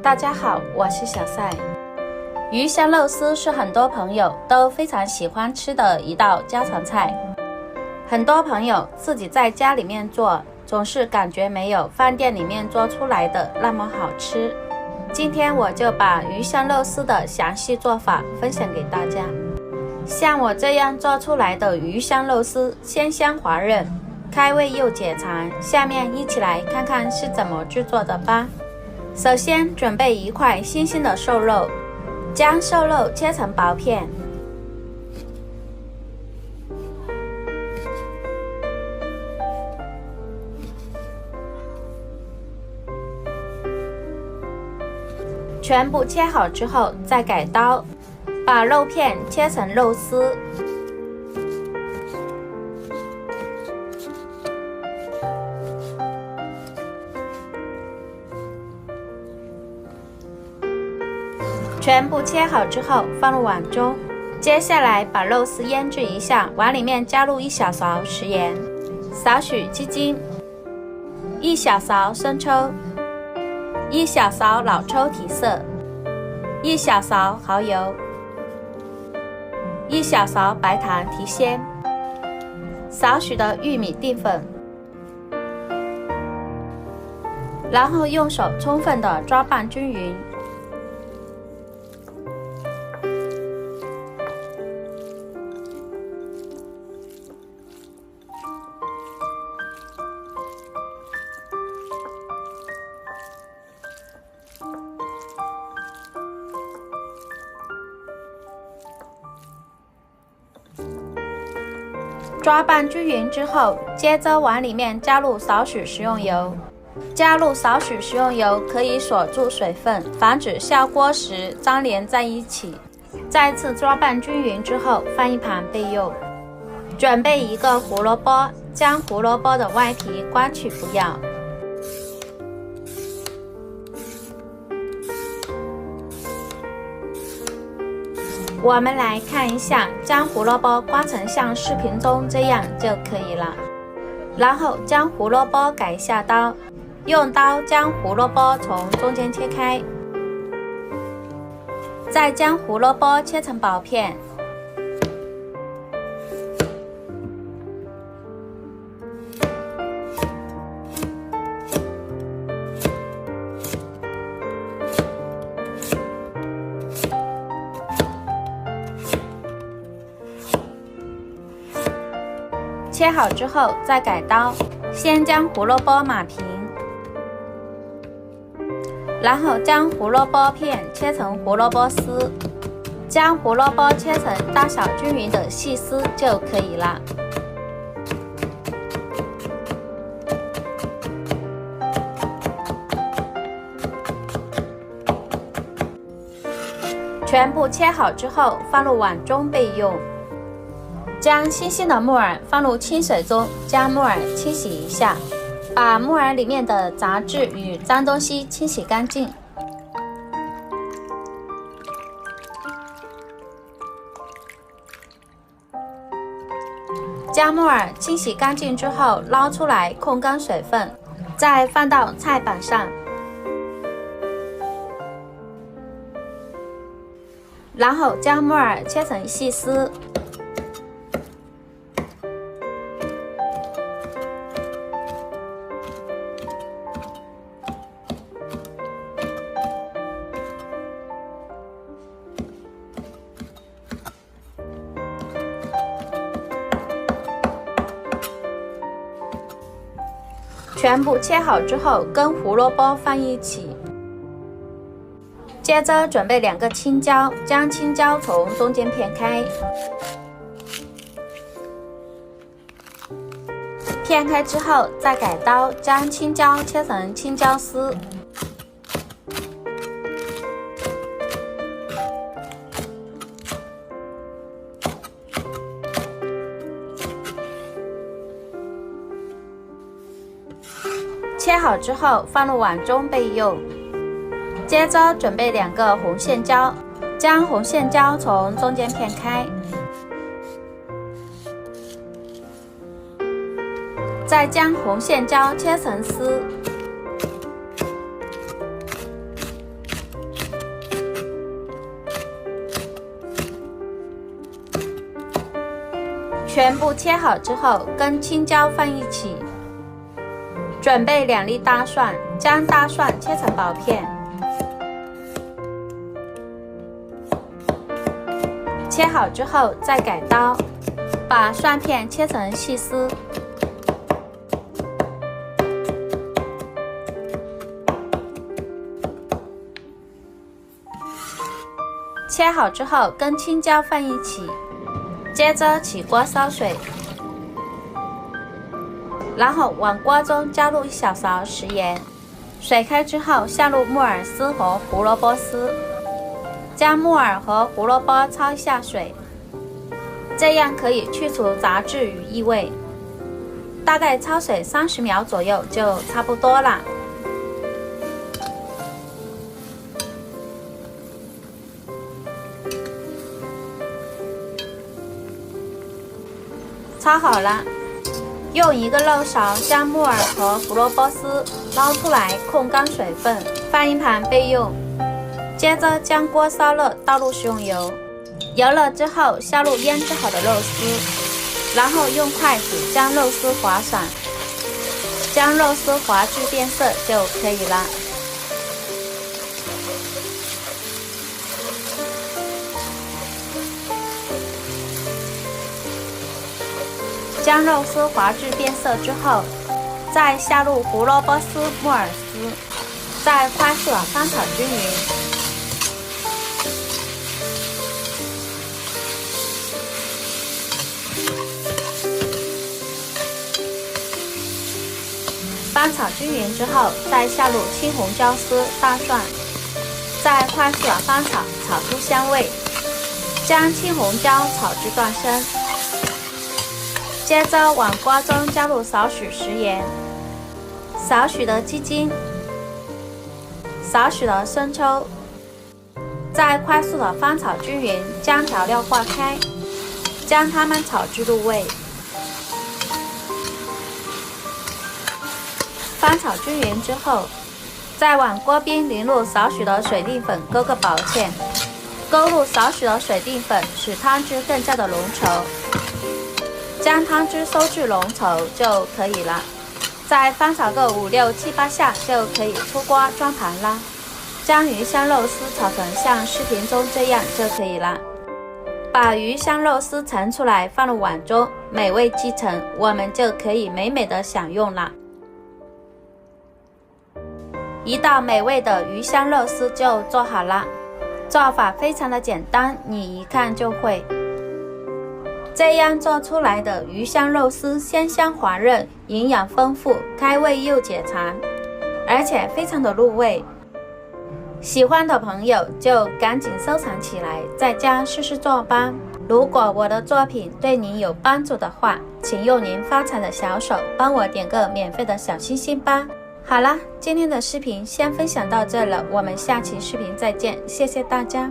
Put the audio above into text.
大家好，我是小赛。鱼香肉丝是很多朋友都非常喜欢吃的一道家常菜。很多朋友自己在家里面做，总是感觉没有饭店里面做出来的那么好吃。今天我就把鱼香肉丝的详细做法分享给大家。像我这样做出来的鱼香肉丝，鲜香滑润，开胃又解馋。下面一起来看看是怎么制作的吧。首先准备一块新鲜的瘦肉，将瘦肉切成薄片，全部切好之后再改刀，把肉片切成肉丝，全部切好之后放入碗中。接下来把肉丝腌制一下，碗里面加入1小勺食盐，少许鸡精，1小勺生抽，1小勺老抽提色，1小勺蚝油，1小勺白糖提鲜，少许的玉米淀粉，然后用手充分的抓拌均匀。抓拌均匀之后，接着碗里面加入少许食用油。加入少许食用油可以锁住水分，防止下锅时粘连在一起。再次抓拌均匀之后，放一旁备用。准备一个胡萝卜，将胡萝卜的外皮刮去不要。我们来看一下，将胡萝卜刮成像视频中这样就可以了。然后将胡萝卜改一下刀，用刀将胡萝卜从中间切开，再将胡萝卜切成薄片。切好之后再改刀，先将胡萝卜码平，然后将胡萝卜片切成胡萝卜丝，将胡萝卜切成大小均匀的细丝就可以了。全部切好之后放入碗中备用。将新鲜的木耳放入清水中，将木耳清洗一下，把木耳里面的杂质与脏东西清洗干净。将木耳清洗干净之后捞出来控干水分，再放到菜板上，然后将木耳切成细丝。全部切好之后跟胡萝卜放一起。接着准备2个青椒，将青椒从中间片开，片开之后再改刀，将青椒切成青椒丝。切好之后放入碗中备用。接着准备2个红线椒，将红线椒从中间片开，再将红线椒切成丝，全部切好之后，跟青椒放一起。准备2粒大蒜，将大蒜切成薄片。切好之后再改刀，把蒜片切成细丝。切好之后跟青椒放一起，接着起锅烧水，然后往锅中加入1小勺食盐。水开之后下入木耳丝和胡萝卜丝，将木耳和胡萝卜焯一下水，这样可以去除杂质与异味。大概焯水30秒左右就差不多了。焯好了，用一个漏勺将木耳和胡萝卜丝捞出来，控干水分，放一旁备用。接着将锅烧热，倒入食用油，油热之后下入腌制好的肉丝，然后用筷子将肉丝划散，将肉丝划至变色就可以了。将肉丝划至变色之后，再下入胡萝卜丝、木耳丝，再快速的翻炒均匀。翻炒均匀之后，再下入青红椒丝、大蒜，再快速的翻炒，炒出香味，将青红椒炒至断生。接着往锅中加入少许食盐、少许的鸡精、少许的生抽，再快速的翻炒均匀，将调料化开，将它们炒至入味。翻炒均匀之后，再往锅边淋入少许的水淀粉，勾个薄芡，勾入少许的水淀粉，使汤汁更加的浓稠。将汤汁收至浓稠就可以了，再翻炒个5、6、7、8下就可以出锅装盘啦。将鱼香肉丝炒成像视频中这样就可以了。把鱼香肉丝盛出来放入碗中，美味继承，我们就可以美美的享用了。一道美味的鱼香肉丝就做好了，做法非常的简单，你一看就会。这样做出来的鱼香肉丝鲜香滑润，营养丰富，开胃又解馋，而且非常的入味。喜欢的朋友就赶紧收藏起来，在家试试做吧。如果我的作品对您有帮助的话，请用您发财的小手帮我点个免费的小心心吧。好了，今天的视频先分享到这了，我们下期视频再见，谢谢大家。